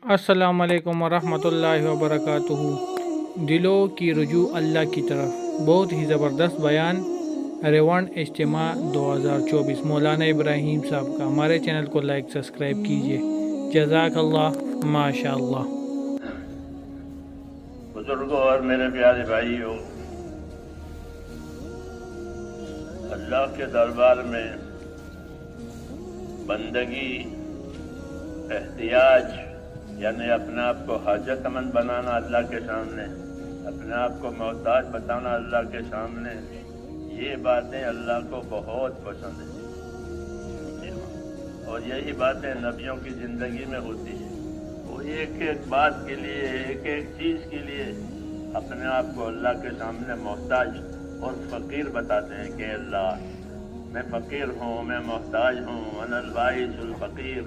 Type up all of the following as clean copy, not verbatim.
السلام علیکم ورحمۃ اللہ وبرکاتہ۔ دلوں کی رجوع اللہ کی طرف، بہت ہی زبردست بیان ریونڈ اجتماع 2024 مولانا ابراہیم صاحب کا۔ ہمارے چینل کو لائک سبسکرائب کیجیے، جزاک اللہ، ماشاء اللہ۔ بزرگوں اور میرے پیارے بھائیوں، اللہ کے دربار میں بندگی، احتیاج یعنی اپنے آپ کو حاجت مند بنانا اللہ کے سامنے، اپنے آپ کو محتاج بتانا اللہ کے سامنے، یہ باتیں اللہ کو بہت پسند ہیں، اور یہی باتیں نبیوں کی زندگی میں ہوتی ہیں۔ وہ ایک ایک بات کے لیے، ایک ایک چیز کے لیے اپنے آپ کو اللہ کے سامنے محتاج اور فقیر بتاتے ہیں کہ اللہ میں فقیر ہوں، میں محتاج ہوں، انا البائس الفقیر،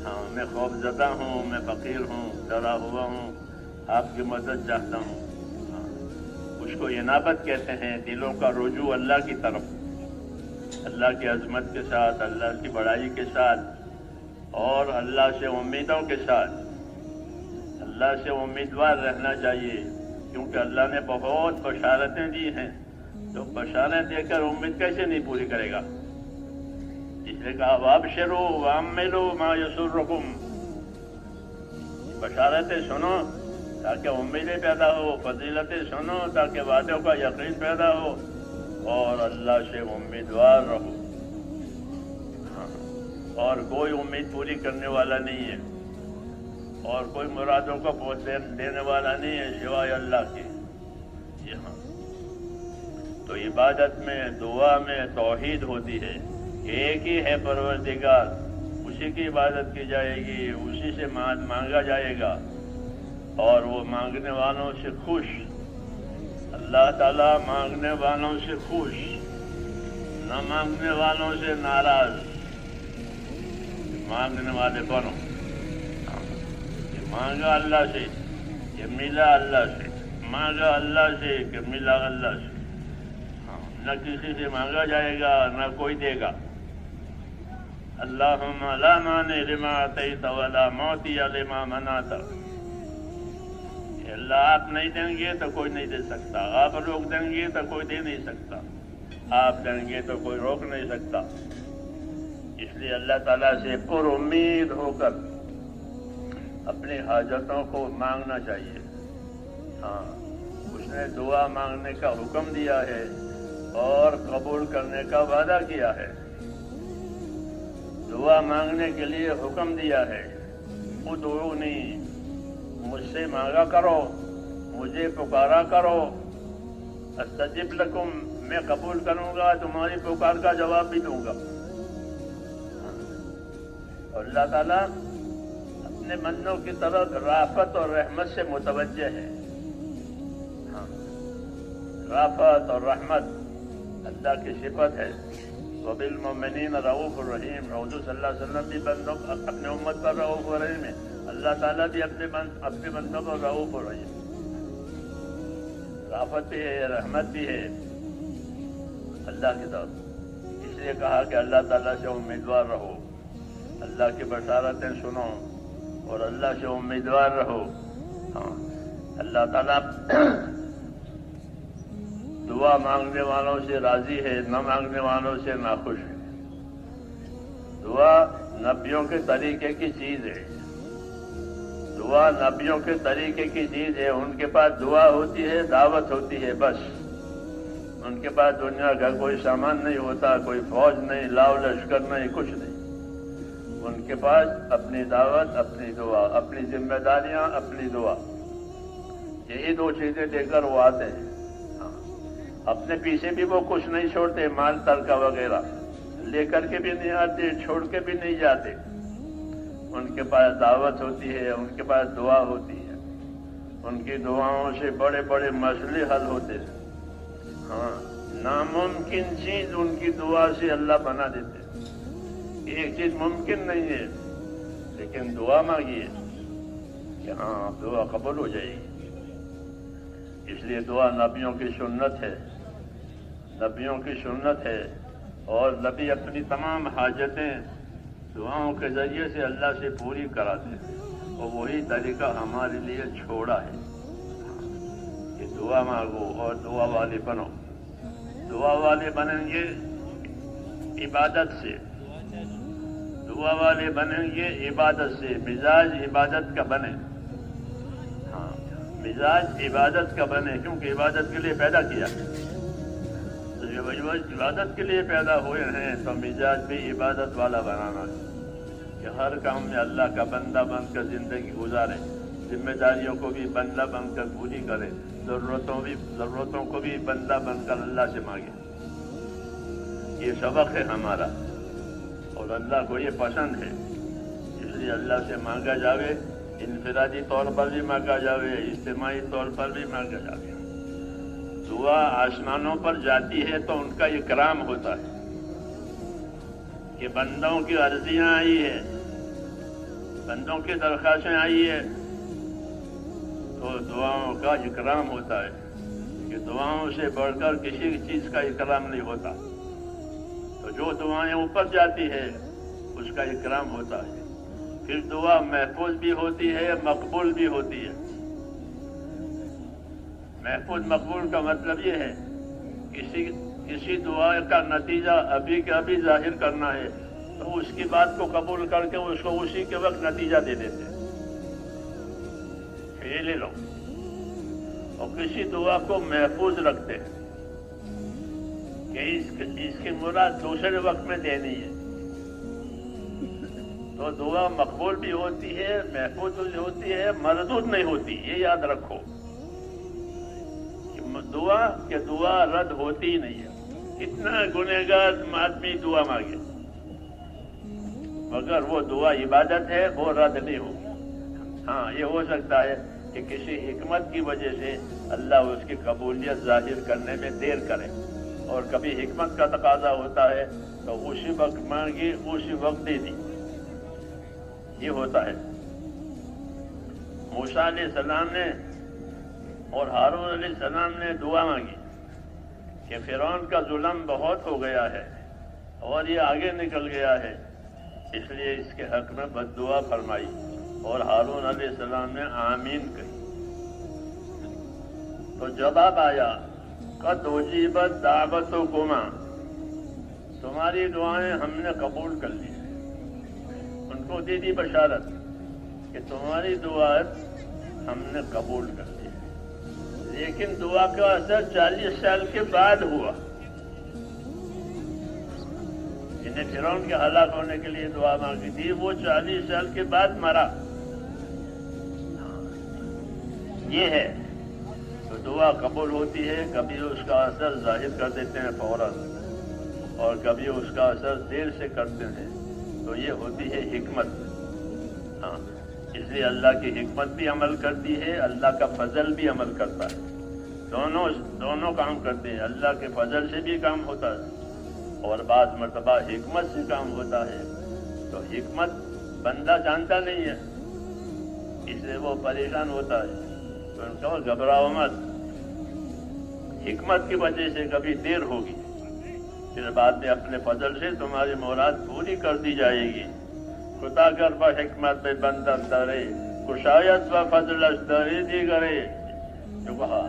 ہاں میں خوف زدہ ہوں، میں فقیر ہوں، ڈرا ہوا ہوں، آپ کی مدد چاہتا ہوں۔ اس کو انابت کہتے ہیں، دلوں کا رجوع اللہ کی طرف، اللہ کی عظمت کے ساتھ، اللہ کی بڑائی کے ساتھ، اور اللہ سے امیدوں کے ساتھ۔ اللہ سے امیدوار رہنا چاہیے، کیونکہ اللہ نے بہت بشارتیں دی ہیں، تو بشارتیں دے کر امید کیسے نہیں پوری کرے گا؟ اس نے کہا وابشروا واملوا ما یسرکم، بشارتیں سنو تاکہ امیدیں پیدا ہو، فضیلتیں سنو تاکہ وعدوں کا یقین پیدا ہو، اور اللہ سے امیدوار رہو۔ اور کوئی امید پوری کرنے والا نہیں ہے، اور کوئی مرادوں کو پہنچ دینے والا نہیں ہے سوائے اللہ کے۔ یہاں تو عبادت میں، دعا میں توحید ہوتی ہے، ایک ہی ہے پروردگار، اسی کی عبادت کی جائے گی، اسی سے مانگا جائے گا، اور وہ مانگنے والوں سے خوش۔ اللہ تعالیٰ مانگنے والوں سے خوش، نہ مانگنے والوں سے ناراض۔ مانگنے والے بنو، مانگا اللہ سے کہ ملا اللہ سے، مانگا اللہ سے کہ ملا اللہ سے۔ نہ کسی سے مانگا جائے گا، نہ کوئی دے گا۔ اللہم لا مانع لما اعطیت ولا معطی لما منعت۔ اللہ آپ نہیں دیں گے تو کوئی نہیں دے سکتا، آپ روک دیں گے تو کوئی دے نہیں سکتا، آپ دیں گے تو کوئی روک نہیں سکتا۔ اس لیے اللہ تعالیٰ سے پر امید ہو کر اپنی حاجتوں کو مانگنا چاہیے۔ ہاں، اس نے دعا مانگنے کا حکم دیا ہے اور قبول کرنے کا وعدہ کیا ہے۔ دعا مانگنے کے لیے حکم دیا ہے، ادعونی، مجھ سے مانگا کرو، مجھے پکارا کرو، استجب لکم، میں قبول کروں گا، تمہاری پکار کا جواب بھی دوں گا۔ اور اللہ تعالیٰ اپنے بندوں کی طرف رافت اور رحمت سے متوجہ ہے۔ رافت اور رحمت اللہ کی صفت ہے۔ وبالمؤمنین رؤوف الرحیم، حضور صلی اللہ علیہ وسلم بھی بندوں اپنے امت پر رؤوف الرحیم ہے، اللہ تعالیٰ بھی اپنے بندوں پر رؤوف الرحیم، رافت بھی ہے، رحمت بھی ہے اللہ کی طرف۔ اس لیے کہا کہ اللہ تعالیٰ سے امیدوار رہو، اللہ کی بشارتیں سنو اور اللہ سے امیدوار رہو۔ ہاں، اللہ تعالیٰ دعا مانگنے والوں سے راضی ہے، نہ مانگنے والوں سے ناخوش ہے۔ دعا نبیوں کے طریقے کی چیز ہے، دعا نبیوں کے طریقے کی چیز ہے۔ ان کے پاس دعا ہوتی ہے، دعوت ہوتی ہے، بس۔ ان کے پاس دنیا کا کوئی سامان نہیں ہوتا، کوئی فوج نہیں، لاؤ لشکر نہیں، کچھ نہیں۔ ان کے پاس اپنی دعوت، اپنی دعا، اپنی ذمہ داریاں، اپنی دعا، یہی دو چیزیں لے کر وہ آتے ہیں۔ اپنے پیچھے بھی وہ کچھ نہیں چھوڑتے، مال ترکہ وغیرہ لے کر کے بھی نہیں آتے، چھوڑ کے بھی نہیں جاتے۔ ان کے پاس دعوت ہوتی ہے، ان کے پاس دعا ہوتی ہے، ان کی دعاؤں سے بڑے بڑے مسئلے حل ہوتے ہیں۔ ہاں، ناممکن چیز ان کی دعا سے اللہ بنا دیتے ہیں۔ ایک چیز ممکن نہیں ہے، لیکن دعا مانگیے کہ ہاں دعا قبول ہو جائے گی۔ اس لیے دعا نبیوں کی سنت ہے، نبیوں کی سنت ہے، اور نبی اپنی تمام حاجتیں دعاؤں کے ذریعے سے اللہ سے پوری کراتے ہیں، اور وہی طریقہ ہمارے لیے چھوڑا ہے کہ دعا مانگو اور دعا والے بنو. دعا والے بنیں گے عبادت سے، دعا والے بنیں گے عبادت سے، مزاج عبادت کا بنے. ہاں، مزاج عبادت کا بنے، کیونکہ عبادت کے لیے پیدا کیا. تو جب عبادت کے لیے پیدا ہوئے ہیں تو مزاج بھی عبادت والا بنانا ہے کہ ہر کام میں اللہ کا بندہ بن کر زندگی گزارے، ذمہ داریوں کو بھی بندہ بن کر پوری کرے، ضرورتوں کو بھی بندہ بن کر اللہ سے مانگے. یہ سبق ہے ہمارا اور اللہ کو یہ پسند ہے. اس لیے اللہ سے مانگا جاوے، انفرادی طور پر بھی مانگا جاوے، اجتماعی طور پر بھی مانگا جاوے. دعا آسمانوں پر جاتی ہے تو ان کا اکرام ہوتا ہے کہ بندوں کی عرضیاں آئی ہے، بندوں کی درخواستیں آئی ہے، تو دعاؤں کا اکرام ہوتا ہے کہ دعاؤں سے بڑھ کر کسی چیز کا اکرام نہیں ہوتا. تو جو دعائیں اوپر جاتی ہے اس کا اکرام ہوتا ہے. پھر دعا محفوظ بھی ہوتی ہے، مقبول بھی ہوتی ہے. محفوظ مقبول کا مطلب یہ ہے کسی دعا کا نتیجہ ابھی کے ابھی ظاہر کرنا ہے تو اس کی بات کو قبول کر کے اس کو اسی کے وقت نتیجہ دے دیتے ہیں، یہ لے لو. اور کسی دعا کو محفوظ رکھتے ہیں کہ اس کی مراد دوسرے وقت میں دینی ہے. تو دعا مقبول بھی ہوتی ہے، محفوظ بھی ہوتی ہے، مردود نہیں ہوتی. یہ یاد رکھو کہ دعا رد ہوتی ہی نہیں ہے. کتنا گنہگار آدمی دعا مانگے مگر وہ دعا عبادت ہے، وہ رد نہیں ہوگی. ہاں، یہ ہو سکتا ہے کہ کسی حکمت کی وجہ سے اللہ اس کی قبولیت ظاہر کرنے میں دیر کرے، اور کبھی حکمت کا تقاضا ہوتا ہے تو اسی وقت مانگی، اسی وقت دے دی. یہ ہوتا ہے. موسیٰ علیہ السلام نے اور ہارون علیہ السلام نے دعا مانگی کہ فرعون کا ظلم بہت ہو گیا ہے اور یہ آگے نکل گیا ہے، اس لیے اس کے حق میں بد دعا فرمائی، اور ہارون علیہ السلام نے آمین کہی. تو جواب آیا قد اجیبت دعوتکما، تمہاری دعائیں ہم نے قبول کر لی. ان کو دے دی بشارت کہ تمہاری دعائیں ہم نے قبول کر لی. لیکن دعا کا اثر 40 سال کے بعد ہوا. جنہیں فرعون کے ہلاک ہونے کے لیے دعا مانگی تھی وہ 40 سال کے بعد مرا. یہ ہے تو دعا قبول ہوتی ہے، کبھی اس کا اثر ظاہر کر دیتے ہیں فوراً اور کبھی اس کا اثر دیر سے کرتے ہیں. تو یہ ہوتی ہے حکمت. ہاں، اس لیے اللہ کی حکمت بھی عمل کرتی ہے، اللہ کا فضل بھی عمل کرتا ہے. دونوں کام کرتے ہیں. اللہ کے فضل سے بھی کام ہوتا ہے اور بعض مرتبہ حکمت سے کام ہوتا ہے. تو حکمت بندہ جانتا نہیں ہے، اس لیے وہ پریشان ہوتا ہے. تو ان کو گھبراؤ مت، حکمت کی وجہ سے کبھی دیر ہوگی، پھر بعد میں اپنے فضل سے تمہاری مراد پوری کر دی جائے گی. خدا کر با حکمت میں بندن درے کشایت و فضل اشتری دی کرے. جو کہا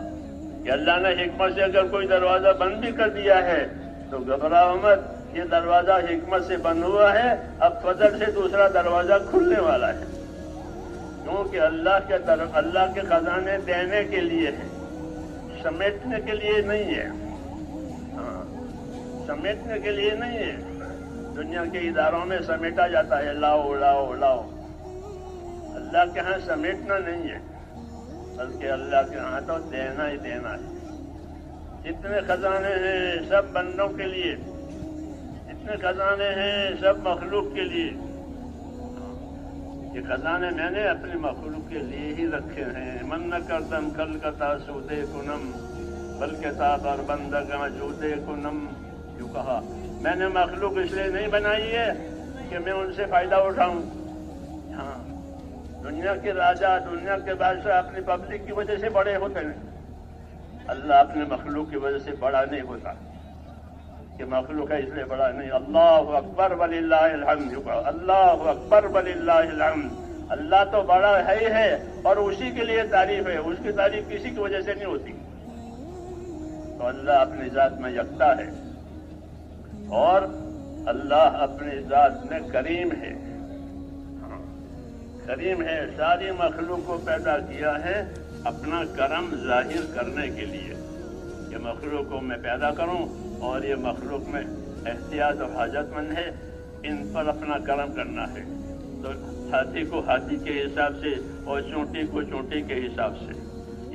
کہ اللہ نے حکمت سے اگر کوئی دروازہ بند بھی کر دیا ہے تو گھبراؤ مت، یہ دروازہ حکمت سے بند ہوا ہے، اب فضل سے دوسرا دروازہ کھلنے والا ہے. کیونکہ اللہ کے خزانے دینے کے لیے ہیں، سمیٹنے کے لیے نہیں ہے. ہاں، سمیٹنے کے لیے نہیں ہے. دنیا کے اداروں میں سمیٹا جاتا ہے، لاؤ لاؤ لاؤ. اللہ کے ہاں سمیٹنا نہیں ہے، بلکہ اللہ کے ہاں تو دینا ہی دینا ہے. جتنے خزانے ہیں سب بندوں کے لیے، جتنے خزانے ہیں سب مخلوق کے لیے. یہ خزانے میں نے اپنی مخلوق کے لیے ہی رکھے ہیں. من نہ کردم کل کتا سودے کنم بلکہ تابر بندگاں جودے کنم. جو کہا میں نے مخلوق اس لیے نہیں بنائی ہے کہ میں ان سے فائدہ اٹھاؤں. ہاں، دنیا کے راجا، دنیا کے بادشاہ اپنی پبلک کی وجہ سے بڑے ہوتے ہیں. اللہ اپنے مخلوق کی وجہ سے بڑا نہیں ہوتا کہ مخلوق ہے اس لیے بڑا نہیں. اللہ اکبر وللہ الحمد. اللہ اکبر وللہ الحمد. اللہ تو بڑا ہے ہی ہے اور اسی کے لیے تعریف ہے، اس کی تعریف کسی کی وجہ سے نہیں ہوتی۔ تو اللہ اپنی ذات میں یکتا ہے اور اللہ اپنی ذات میں کریم ہے، کریم ہے۔ ساری مخلوق کو پیدا کیا ہے اپنا کرم ظاہر کرنے کے لیے، یہ مخلوق کو میں پیدا کروں اور یہ مخلوق میں احتیاط اور حاجت مند ہے، ان پر اپنا کرم کرنا ہے۔ تو ہاتھی کو ہاتھی کے حساب سے اور چونٹی کو چونٹی کے حساب سے،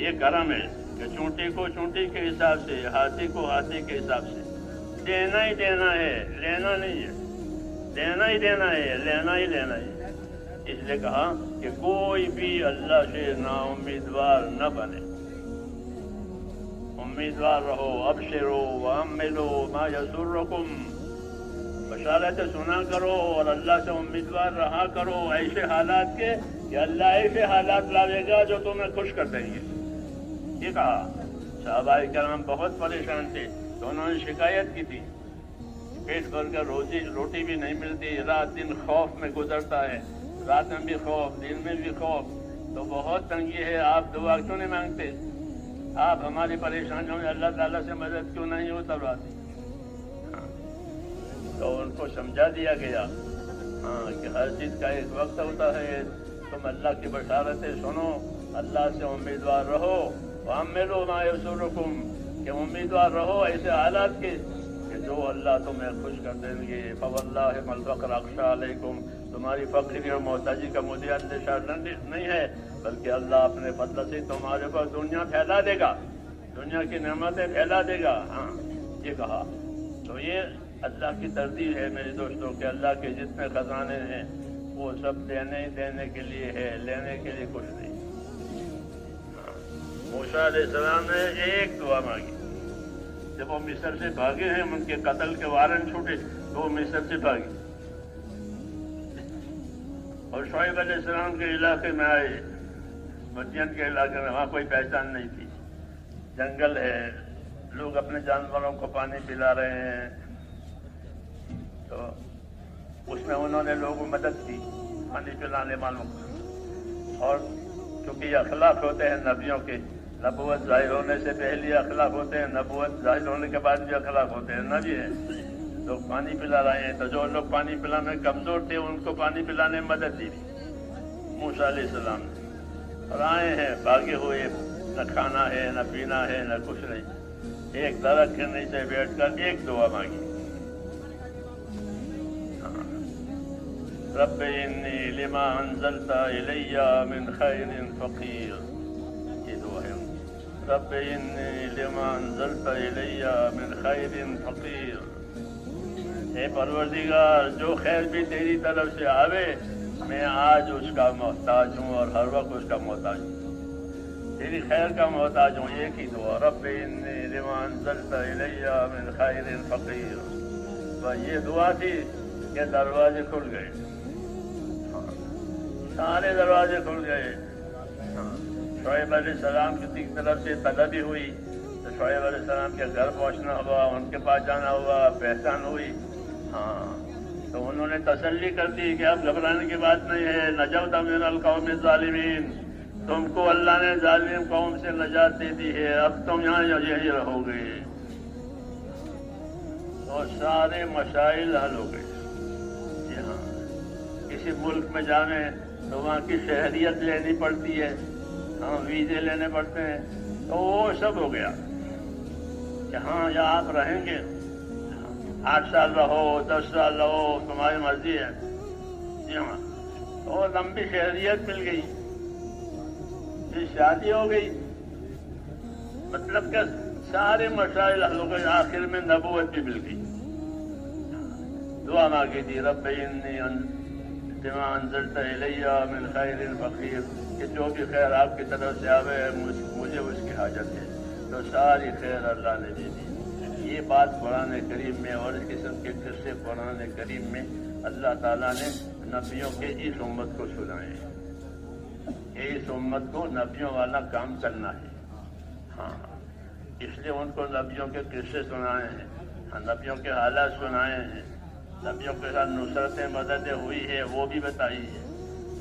یہ کرم ہے کہ چونٹی کو چونٹی کے حساب سے، ہاتھی کو ہاتھی کے حساب سے دینا ہی دینا ہے، لینا نہیں ہے، دینا ہی دینا ہے، لینا ہی لینا ہے۔ اس لیے کہا کہ کوئی بھی اللہ سے نا امیدوار نہ بنے، امیدوار رہو، ابشرو واملو ما یسرکم، بشارت سنا کرو اور اللہ سے امیدوار رہا کرو ایسے حالات کے کہ اللہ ایسے حالات لاوے گا جو تمہیں خوش کر دیں گے۔ یہ کہا صحابہ کرام بہت پریشان تھے تو انہوں نے شکایت کی تھی، پیٹ بھر کر روٹی بھی نہیں ملتی، رات دن خوف میں گزرتا ہے، رات میں بھی خوف، دن میں بھی خوف، تو بہت تنگی ہے، آپ دعا کیوں نہیں مانگتے؟ آپ ہماری پریشانیوں میں اللہ تعالیٰ سے مدد کیوں نہیں اترواتے؟ تو ان کو سمجھا دیا گیا کہ ہر چیز کا ایک وقت ہوتا ہے، تم اللہ کی بشارتیں سنو، اللہ سے امیدوار رہو، وَعَمِّلُوا مَا يَسُرُّكُمْ، کہ امیدوار رہو ایسے حالات کے کہ جو اللہ تمہیں خوش کر دیں گے۔ فَوَاللَّهِ مَا الْفَقْرُ أَخْشَىٰ عَلَيْكُمْ، تمہاری فقری اور محتاجی کا مجھے اندیشہ نہیں ہے، بلکہ اللہ اپنے فضل سے تمہارے پر دنیا پھیلا دے گا، دنیا کی نعمتیں پھیلا دے گا۔ یہ کہا تو یہ اللہ کی ترتیب ہے میرے دوستوں کہ اللہ کے جتنے خزانے ہیں وہ سب دینے کے لیے ہے، لینے کے لیے کچھ نہیں۔ موسیٰ علیہ السلام نے ایک دعا مانگی، جب وہ مصر سے بھاگے ہیں، ان کے قتل کے وارنٹ چھوٹے تو وہ مصر سے بھاگے اور شعیب علیہ السلام کے علاقے میں آئے، مدین کے علاقے میں، وہاں کوئی پہچان نہیں تھی، جنگل ہے، لوگ اپنے جانوروں کو پانی پلا رہے ہیں، تو اس میں انہوں نے لوگوں کو مدد کی پانی پلانے والوں کو، اور چونکہ یہ اخلاق ہوتے ہیں نبیوں کے، نبوت ظاہر ہونے سے پہلے اخلاق ہوتے ہیں، نبوت ظاہر ہونے کے بعد بھی اخلاق ہوتے ہیں، نبی ہیں، لوگ پانی پلا رہے ہیں، تو جو لوگ پانی پلانے میں کمزور تھے ان کو پانی پلانے میں مدد دی موسیٰ علیہ السلام نے، اور آئے ہیں بھاگے ہوئے، نہ کھانا ہے نہ پینا ہے نہ کچھ نہیں، ایک درخت کے نیچے بیٹھ کر ایک دعا مانگی، رب انی لما انزلت الی من خیر فقیر، یہ دعا ہے، رب انی لما انزلت الی من خیر فقیر، اے پروردگار جو خیر بھی تیری طرف سے آوے میں آج اس کا محتاج ہوں اور ہر وقت اس کا محتاج ہوں، تیری خیر کا محتاج ہوں۔ ایک ہی دعا، رب انی لما انزلت الی من خیر فقیر، بس یہ دعا تھی کہ دروازے کھل گئے، سارے دروازے کھل گئے۔ شعیب علیہ السلام کی طرف سے طلبی ہوئی تو شعیب علیہ السلام کے گھر پہنچنا ہوا، ان کے پاس جانا ہوا، پہچان ہوئی، تو انہوں نے تسلی کر دی کہ اب گھبرانے کی بات نہیں ہے، نجوت من القوم الظالمین، تم کو اللہ نے ظالم قوم سے نجات دے دی ہے، اب تم یہاں یہی رہو گے، اور سارے مسائل حل ہو گئے۔ جی ہاں، کسی ملک میں جانے تو وہاں کی شہریت لینی پڑتی ہے، ویزے لینے پڑتے ہیں، تو وہ سب ہو گیا کہ ہاں یا آپ رہیں گے 8 سال رہو 10 سال رہو تمہاری مرضی ہے۔ جی ہاں، تو لمبی شہریت مل گئی، پھر شادی ہو گئی، مطلب کہ سارے مسائل حل ہو گئے، آخر میں نبوت بھی مل گئی۔ دعا مانگی تھی، رب انی لما انزلت الی من خیر فقیر، کہ جو بھی خیر آپ کی طرف سے آوے مجھے اس کی حاجت ہے، تو ساری خیر اللہ نے دے دی۔ یہ بات قرآن کریم میں اور اس قسم کے قصے قرآن کریم میں اللہ تعالیٰ نے نبیوں کے اس امت کو سنائے ہیں کہ اس امت کو نبیوں والا کام کرنا ہے۔ ہاں، اس لیے ان کو نبیوں کے قصے سنائے ہیں، نبیوں کے حالات سنائے ہیں، نبیوں کے ساتھ نصرتیں مددیں ہوئی ہے وہ بھی بتائی ہے۔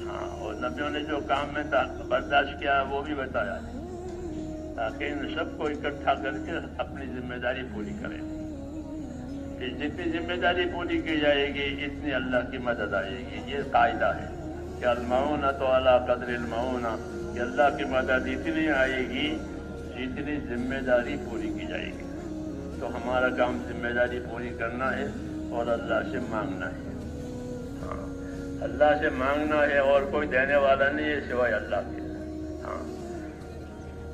ہاں، اور نبیوں نے جو کام میں برداشت کیا وہ بھی بتایا ہے، تاکہ ان سب کو اکٹھا کر کے اپنی ذمہ داری پوری کریں۔ کہ جتنی ذمہ داری پوری کی جائے گی اتنی اللہ کی مدد آئے گی۔ یہ قاعدہ ہے کہ المعونۃ علی قدر المعونہ، کہ اللہ کی مدد اتنی آئے گی جتنی ذمہ داری پوری کی جائے گی۔ تو ہمارا کام ذمہ داری پوری کرنا ہے اور اللہ سے مانگنا ہے۔ ہاں، اللہ سے مانگنا ہے، اور کوئی دینے والا نہیں ہے سوائے اللہ کے۔ ہاں،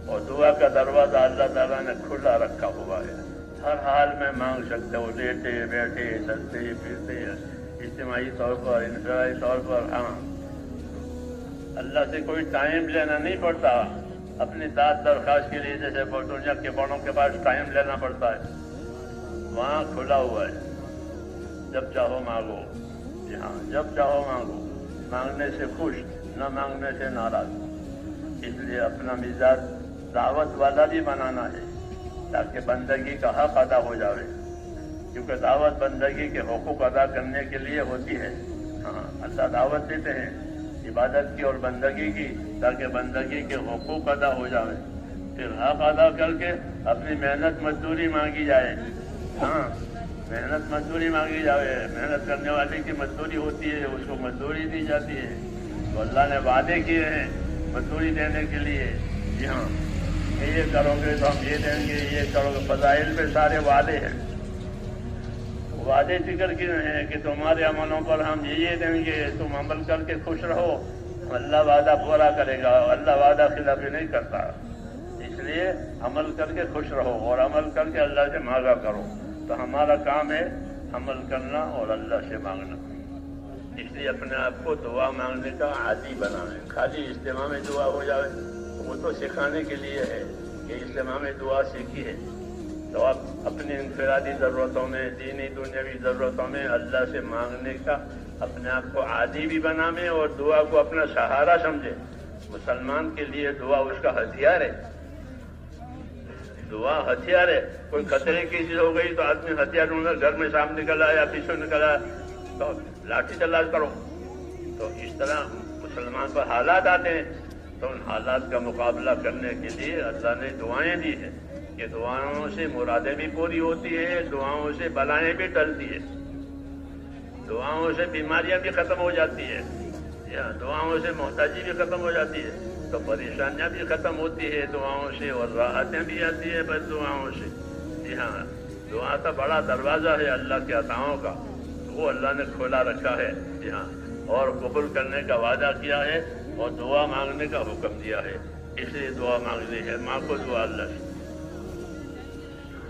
اور دعا کا دروازہ اللہ تعالیٰ نے کھلا رکھا ہوا ہے، ہر حال میں مانگ سکتے ہو، لیٹے بیٹھے چلتے پھرتے، اجتماعی طور پر انفرادی طور پر۔ ہاں، اللہ سے کوئی ٹائم لینا نہیں پڑتا اپنی داد درخواست کے لیے، جیسے دنیا کے بڑوں کے پاس ٹائم لینا پڑتا ہے، وہاں کھلا ہوا ہے، جب چاہو مانگو۔ جی ہاں، جب چاہو مانگو، مانگنے سے خوش، نہ مانگنے سے ناراض۔ اس لیے اپنا مزاج دعوت والا بھی بنانا ہے تاکہ بندگی کا حق ادا ہو جائے، کیونکہ دعوت بندگی کے حقوق ادا کرنے کے لیے ہوتی ہے۔ ہاں، اللہ دعوت دیتے ہیں عبادت کی اور بندگی کی، تاکہ بندگی کے حقوق ادا ہو جائے، پھر حق ادا کر کے اپنی محنت مزدوری مانگی جائے۔ ہاں، محنت مزدوری مانگی جائے، محنت کرنے والے کی مزدوری ہوتی ہے، اس کو مزدوری دی جاتی ہے۔ تو اللہ نے وعدے کیے ہیں مزدوری دینے کے لیے۔ جی ہاں، یہ کرو گے تو ہم یہ دیں گے، یہ کرو گے، فضائل میں سارے وعدے ہیں۔ وعدے ذکر کیے ہیں کہ تمہارے عملوں پر ہم یہ دیں گے، تم عمل کر کے خوش رہو، اللہ وعدہ پورا کرے گا، اللہ وعدہ خلافی نہیں کرتا۔ اس لیے عمل کر کے خوش رہو اور عمل کر کے اللہ سے مانگا کرو۔ تو ہمارا کام ہے عمل کرنا اور اللہ سے مانگنا۔ اس لیے اپنے آپ کو دعا مانگنے کا عادی بنائیں۔ خالی اجتماع میں دعا ہو جائے وہ تو سکھانے کے لیے ہے کہ اجتماع میں دعا سیکھی ہے، تو آپ اپنی انفرادی ضرورتوں میں، دینی دنیاوی ضرورتوں میں اللہ سے مانگنے کا اپنے آپ کو عادی بھی بنائیں اور دعا کو اپنا سہارا سمجھے۔ مسلمان کے لیے دعا اس کا ہتھیار ہے، دعا ہتھیار ہے۔ کوئی خطرے کی چیز ہو گئی تو آدمی ہتھیار ڈھونڈ گھر میں سامنے نکلا یا پیچھے نکلا تو لاٹھی چلاش کرو۔ تو اس طرح مسلمان پر حالات آتے ہیں، تو ان حالات کا مقابلہ کرنے کے لیے اللہ نے دعائیں دی ہیں کہ دعاؤں سے مرادیں بھی پوری ہوتی ہیں، دعاؤں سے بلائیں بھی ٹلتی ہیں، دعاؤں سے بیماریاں بھی ختم ہو جاتی ہیں، دعاؤں سے محتاجی بھی ختم ہو جاتی ہے، تو پریشانیاں بھی ختم ہوتی ہے دعاؤں سے، اور راحتیں بھی آتی ہیں بس دعاؤں سے۔ جی ہاں، دعا کا بڑا دروازہ ہے اللہ کے عطاؤں کا، وہ اللہ نے کھولا رکھا ہے۔ جی ہاں، اور قبول کرنے کا وعدہ کیا ہے اور دعا مانگنے کا حکم دیا ہے، اس لیے دعا مانگنی ہے۔ مانگو دعا اللہ سے۔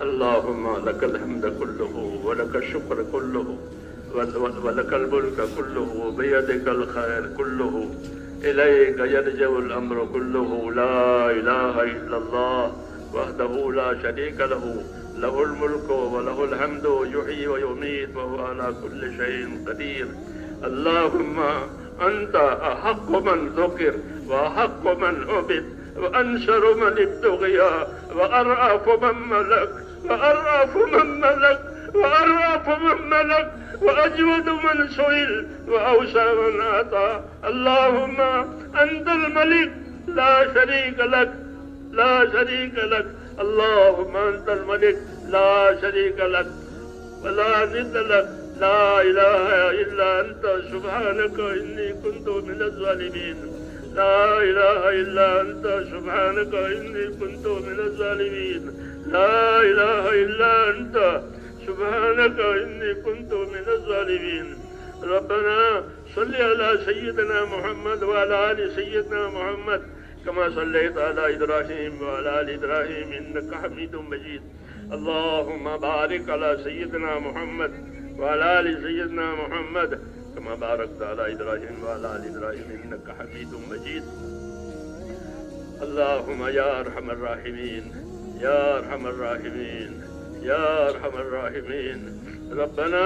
اللہم لک الحمد کلہ ولک الشکر کلہ ولک الملک کلہ بیدک الخیر کلہ الیک یرجع الامر کلہ لا الہ الا اللہ وحدہ لا شریک لہ لہ الملک ولہ الحمد یحیی ویمیت وهو علی کل شیء قدیر۔ اللہم انت احق من ذکر واحق من عبد وانشر من ابتغی وارأف من ملک وارأف من ملک وارأف من ملک وأجود من سئل وأوسع من أعطى۔ اللهم أنت الملك لا شريك لك لا شريك لك، اللهم أنت الملك لا شريك لك ولا ند لك، لا إله إلا أنت سبحانك إني كنت من الظالمين، لا إله إلا أنت سبحانك إني كنت من الظالمين، لا إله إلا أنت سبحانك إني كنت من الظالمين۔ ربنا صل على سيدنا محمد وعلى آل سيدنا محمد كما صليت على إبراهيم وعلى آل إبراهيم إنك حميد مجيد۔ اللهم بارك على سيدنا محمد وعلى آل سيدنا محمد كما باركت على إبراهيم وعلى آل إبراهيم إنك حميد مجيد۔ اللهم يا أرحم الراحمين يا أرحم الراحمين يا أرحم الراحمين، ربنا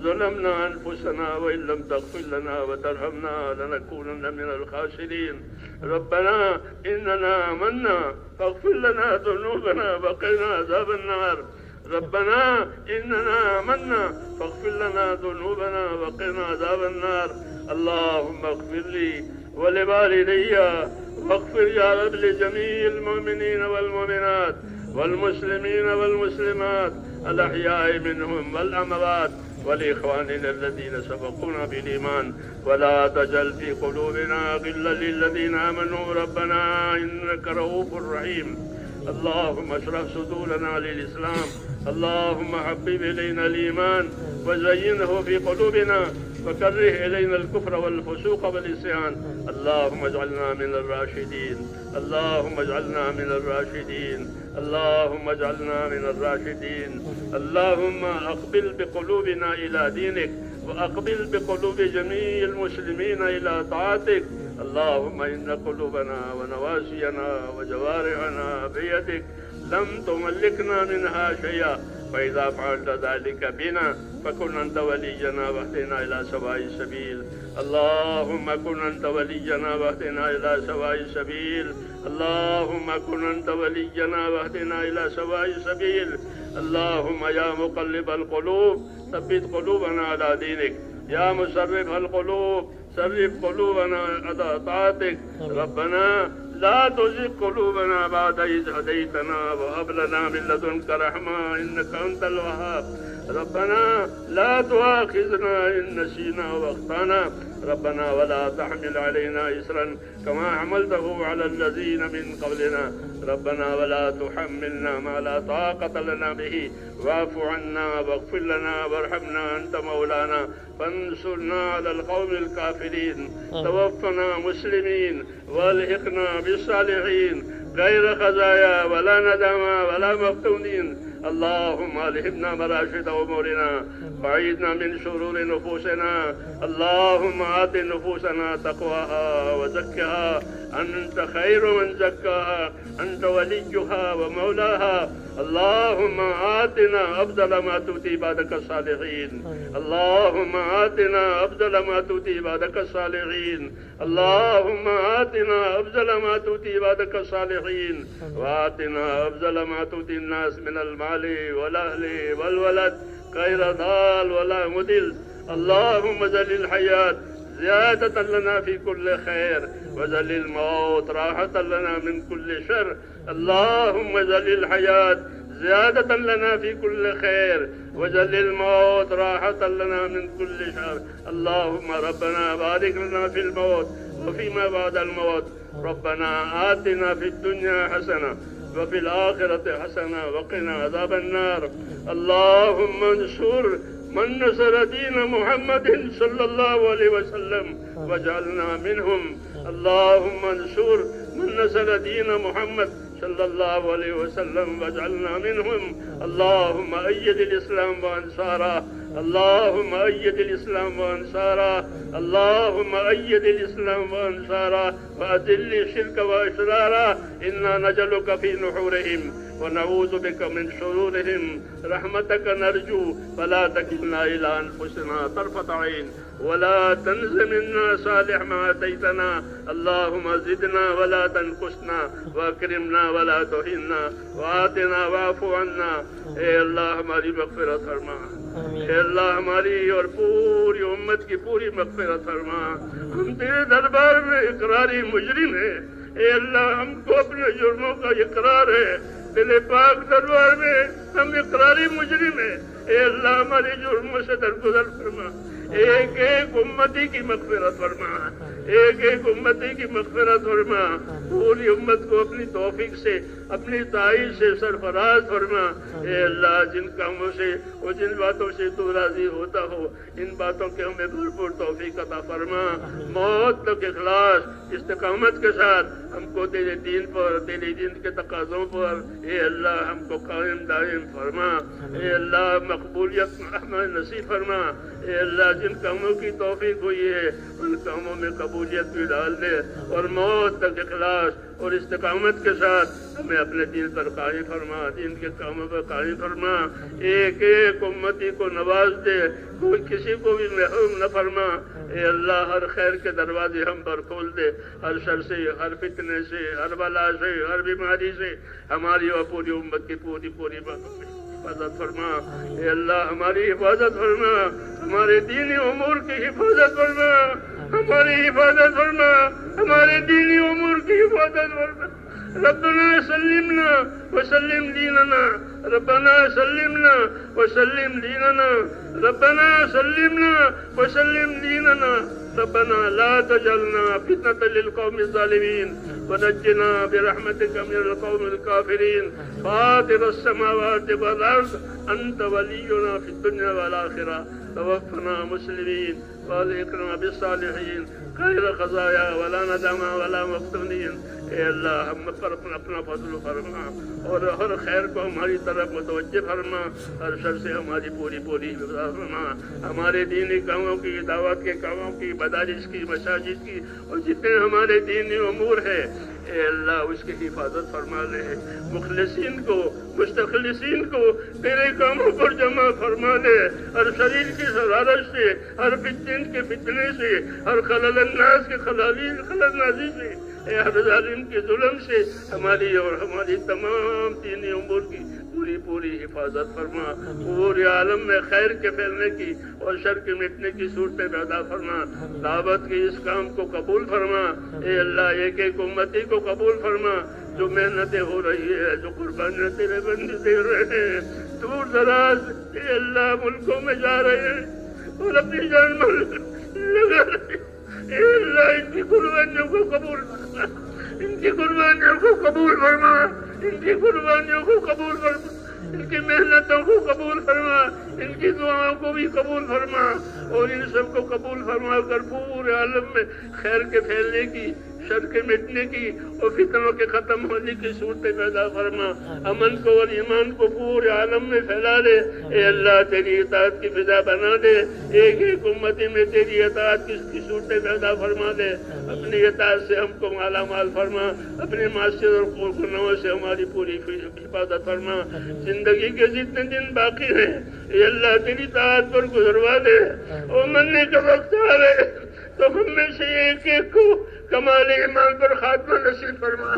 ظلمنا أنفسنا وإن لم تغفر لنا وترحمنا لنكونن من الخاسرين، ربنا إننا آمنا فاغفر لنا ذنوبنا وقنا عذاب النار، ربنا إننا آمنا فاغفر لنا ذنوبنا وقنا عذاب النار۔ اللهم اغفر لي ولوالدي واغفر يا رب لجميع المؤمنين والمؤمنات والمسلمين والمسلمات الأحياء منهم والأموات ولإخواننا الذين سبقونا بالإيمان ولا تجعل في قلوبنا غلا للذين آمنوا ربنا إنك رؤوف رحيم. اللهم اشرح صدورنا للإسلام، اللهم حبب إلينا الإيمان وزينه في قلوبنا وكره إلينا الكفر والفسوق والعصيان. اللهم اجعلنا من الراشدين، اللهم اجعلنا من الراشدين، اللهم اجعلنا من الراشدين. اللهم أقبل بقلوبنا إلى دينك وأقبل بقلوب جميع المسلمين إلى طاعتك. اللهم إن قلوبنا ونواسينا وجوارحنا بيدك لم تملكنا منها شيئا، فإذا فعلت ذلك بنا فكن أنت ولينا واهدنا إلى سواء السبيل. اللهم كن أنت ولينا واهدنا إلى سواء السبيل. اللهم كن أنت ولينا واهدنا إلى سواء السبيل. اللهم يا مقلب القلوب ثبت قلوبنا على دينك، يا مصرف القلوب صرف قلوبنا على طاعتك. ربنا لا تزغ قلوبنا بعد إذ هديتنا وهب لنا من لدنك رحمة إنك أنت الوهاب. ربنا لا تؤاخذنا إن نسينا واخطأنا. ربنا ولا تحمل علينا إصرا كما حملته على الذين من قبلنا. ربنا ولا تحملنا ما لا طاقة لنا به واعف عنا واغفر لنا وارحمنا أنت مولانا فانصرنا على القوم الكافرين. توفنا مسلمين والحقنا بالصالحين غير خزايا ولا ندما ولا مفتونين. اللهم ألهمنا مراشد أمورنا وأعيذنا من شرور نفوسنا. اللهم آت نفوسنا تقواها وزكها أنت خير من زكاها، أنت وليها ومولاها. اللهم آتنا أفضل ما تؤتي عبادك الصالحين. اللهم آتنا أفضل ما تؤتي عبادك الصالحين. اللهم آتنا أفضل ما تؤتي عبادك الصالحين، وآتنا أفضل ما تؤتي الناس من المال والأهل والولد غير ضال ولا مضل. اللهم زل الحياة زيادة لنا في كل خير وزل الموت راحة لنا من كل شر. اللهم زل الحياة زيادة لنا في كل خير وجل الموت راحة لنا من كل شر. اللهم ربنا بارك لنا في الموت وفيما بعد الموت. ربنا آتنا في الدنيا حسنة وفي الآخرة حسنة وقنا عذاب النار. اللهم انصر من نصر دين محمد صلى الله عليه وسلم واجعلنا منهم. اللهم انصر من نصر دين محمد صلى الله عليه وسلم واجعلنا منهم. اللهم أيد الإسلام وأنصاره، اللهم أيد الإسلام وأنصاره، اللهم أيد الإسلام وأنصاره وأذل الشرك وأشراره. إنا نجلك في نحورهم ونعوذ بك من شرورهم. رحمتك نرجو فلا تكلنا إلى أنفسنا طرفة عين ولا تنز منا صالح ما أتيتنا. اللهم زدنا ولا تنقصنا واكرمنا ولا تهنا وآتنا واعف عنا. اے اللہ ہماری مغفرت فرما، اے اللہ ہماری اور پوری امت کی پوری مغفرت فرما. ہم تیرے دربار میں اقراری مجرم ہیں. اے اللہ ہم کو اپنے جرموں کا اقرار ہے. تیرے پاک دربار میں ہم اقراری مجرم ہیں. اے اللہ ہمارے جرموں سے درگزر فرما. ایک ایک امتی کی مغفرت فرما، ایک ایک امتی کی مغفرت فرما. پوری امت کو اپنی توفیق سے اپنی تائید سے سرفراز فرما. اے اللہ جن کاموں سے اور جن باتوں سے تو راضی ہوتا ہو ان باتوں کے ہمیں بھرپور توفیق عطا فرما. موت تک اخلاص استقامت کے ساتھ ہم کو تیرے دین پر تیرے دین کے تقاضوں پر اے اللہ ہم کو قائم دائم فرما. اے اللہ مقبولیت ہمیں نصیب فرما. اے اللہ جن کاموں کی توفیق ہوئی ہے ان کاموں میں قبولیت بھی ڈال دے اور موت تک اخلاص اور استقامت کے ساتھ ہمیں اپنے دین پر قائم فرما، دین کے کاموں پر قائم فرما. ایک ایک امتی کو نواز دے، کوئی کسی کو بھی محروم نہ فرما. اے اللہ ہر خیر کے دروازے ہم پر کھول دے. ہر شر سے، ہر فتنے سے، ہر بلا سے، ہر بیماری سے ہماری اور پوری امت کی پوری باتوں میں حفاظت فرما. اے اللہ ہماری حفاظت فرما، ہمارے دینی امور کی حفاظت فرما. ہماری حفاظت فرما، ہمارے دینی امور کی حفاظت فرما. ربنا سلمنا وسلم ديننا، ربنا سلمنا وسلم ديننا، ربنا سلمنا وسلم ديننا، ربنا لا تجعلنا فتنة للقوم الظالمين ونجنا برحمتك من القوم الكافرين. فاطر السماوات والأرض أنت ولينا في الدنيا والآخرة، توفنا مسلمين والحقنا بالصالحين غير خزايا ولا ندما ولا مفتونين. اے اللہ ہم پر اپنا فضل فرما اور ہر خیر کو ہماری طرف متوجہ فرما، ہر شر سے ہماری پوری حفاظت فرما. ہمارے دینی کاموں کی، دعوت کے کاموں کی، مدارس کی، مساجد کی اور جتنے ہمارے دینی امور ہیں اے اللہ اس کی حفاظت فرما لے. مخلصین کو، مستخلصین کو تیرے کاموں پر جمع فرما لے. ہر شریر کی شرارت سے، ہر فتن کے فتنے سے، ہر خلل الناس کے خلل نازی سے، اے ہر ظالم کے ظلم سے ہماری اور ہماری تمام دینی امور کی پوری حفاظت فرما. پورے عالم میں خیر کے پھیلنے کی اور شر کے مٹنے کی صورتیں پیدا فرما. دعوت کے اس کام کو قبول فرما. اے اللہ ایک ایک امتی کو قبول فرما. جو محنتیں ہو رہی ہے، جو قربانیاں تیرے بندے دے رہے ہیں، دور دراز اے اللہ ملکوں میں جا رہے ہیں اور اپنی جان مال لگا رہے ہیں، اے اللہ ان کی قربانیوں کو قبول فرما، ان کی قربانیوں کو قبول فرما، ان کی قربانیوں کو قبول فرما، ان کی محنتوں کو قبول فرما، ان کی دعاؤں کو بھی قبول فرما اور ان سب کو قبول فرما کر پورے عالم میں خیر کے پھیلنے کی، شر کے مٹنے کی اور فتنوں کے ختم ہونے کی صورتیں پیدا فرما. امن کو اور ایمان کو پورے عالم میں پھیلا دے. اے اللہ تیری اطاعت کی فضا بنا دے. ایک ایک امتی میں تیری اطاعت کی صورتیں پیدا فرما دے. اپنی اطاعت سے ہم کو مالا مال فرما. اپنے معاشرے اور گناہوں سے ہماری پوری حفاظت فرما. زندگی کے جتنے دن باقی ہیں اے اللہ تیری اطاعت پر گزروا دے. اور مرنے کا وقت آ رہے تو ہم میں سے ایک ایک کو کمال ایمان پر خاتمہ نصیب فرما.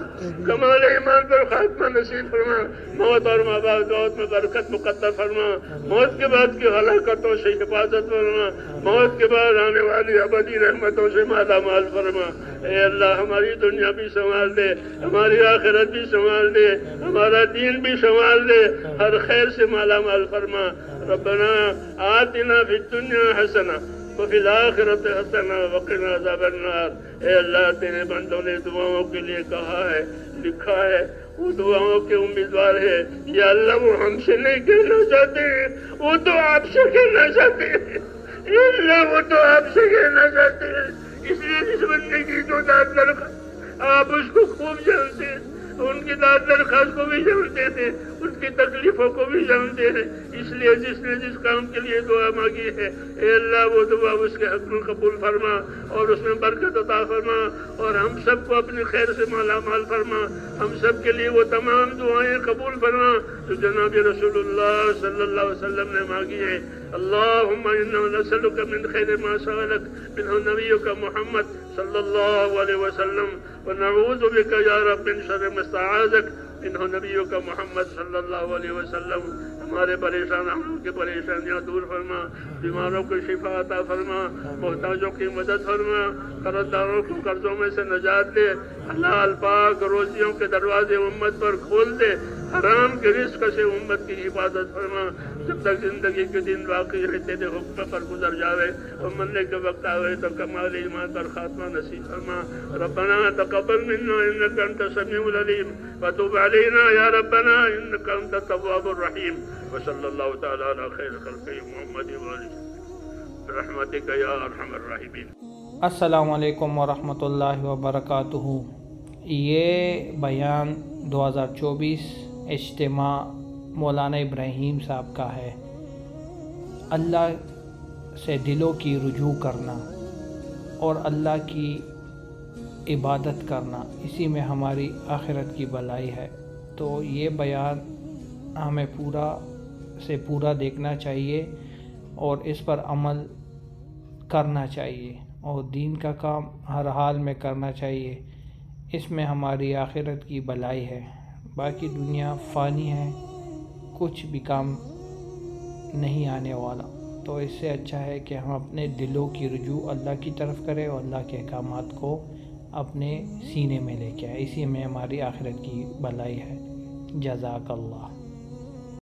کمال ایمان پر خاتمہ نصیب فرما. موت اور ماں باپ موت میں برکت مقدر فرما. موت کے بعد کی ہلاکتوں سے حفاظت فرما. موت کے بعد آنے والی ابدی رحمتوں سے مالا مال فرما. اے اللہ ہماری دنیا بھی سنبھال دے، ہماری آخرت بھی سنبھال دے، ہمارا دین بھی سنبھال دے. ہر خیر سے مالا مال فرما. ربنا آتنا فی الدنیا حسنہ وفی الآخرت حسنہ وقنا عذاب النار. اے اللہ تیرے بندوں نے دعاؤں کے لیے کہا ہے، لکھا ہے، وہ دعاؤں کے امیدوار ہے. یا اللہ وہ ہم سے نہیں کہنا چاہتے ہیں، وہ تو آپ سے کہنا چاہتے ہیں. اے اللہ وہ تو آپ سے کہنا چاہتے ہیں. اس لیے جس بندے کی جو داد درخواست آپ اس کو خوب جانتے ہیں، ان کی داد درخواست کو بھی جانتے تھے، ان کی تکلیفوں کو بھی جانتے ہیں. اس لیے جس نے جس کام کے لیے دعا مانگی ہے اے اللہ وہ دعا اس کے حق میں قبول فرما اور اس میں برکت عطا فرما اور ہم سب کو اپنی خیر سے مالا مال فرما. ہم سب کے لیے وہ تمام دعائیں قبول فرما جو جناب رسول اللہ صلی اللہ علیہ وسلم نے مانگی ہے. اللہم انا نسألک من خیر ما سألک منہ نبیک محمد صلی اللہ علیہ وسلم ونعوذ بک یا رب من شر ما استعاذک منہ نبیک محمد صلی اللہ علیہ وسلم. ہمارے پریشان ہم کی پریشانیاں دور فرما، بیماروں کو شفا عطا فرما، محتاجوں کی مدد فرما، قرض داروں کو قرضوں میں سے نجات دے. حلال پاک روزیوں کے دروازے امت پر کھول دے. حرام کے رزق سے امت کی حفاظت فرما. جب تک زندگی کے دن باقی ہے تیرے حکم پر گزر جاوے اور مرنے کے وقت آوے تو کمال ایمان پر خاتمہ نصیب فرما. ربنا تقبل منا انك انت السميع العليم وتب علينا يا ربنا انك انت التواب الرحيم. وصلى الله تعالى على خير خلقه محمد وآله برحمتك يا ارحم الراحمين. السلام علیکم ورحمۃ اللہ وبرکاتہ. یہ بیان 2024 اجتماع مولانا ابراہیم صاحب کا ہے. اللہ سے دلوں کی رجوع کرنا اور اللہ کی عبادت کرنا، اسی میں ہماری آخرت کی بھلائی ہے. تو یہ بیان ہمیں پورا سے پورا دیکھنا چاہیے اور اس پر عمل کرنا چاہیے اور دین کا کام ہر حال میں کرنا چاہیے. اس میں ہماری آخرت کی بھلائی ہے. باقی دنیا فانی ہے، کچھ بھی کام نہیں آنے والا. تو اس سے اچھا ہے کہ ہم اپنے دلوں کی رجوع اللہ کی طرف کریں اور اللہ کے احکامات کو اپنے سینے میں لے کے آئیں. اسی میں ہماری آخرت کی بھلائی ہے. جزاک اللہ.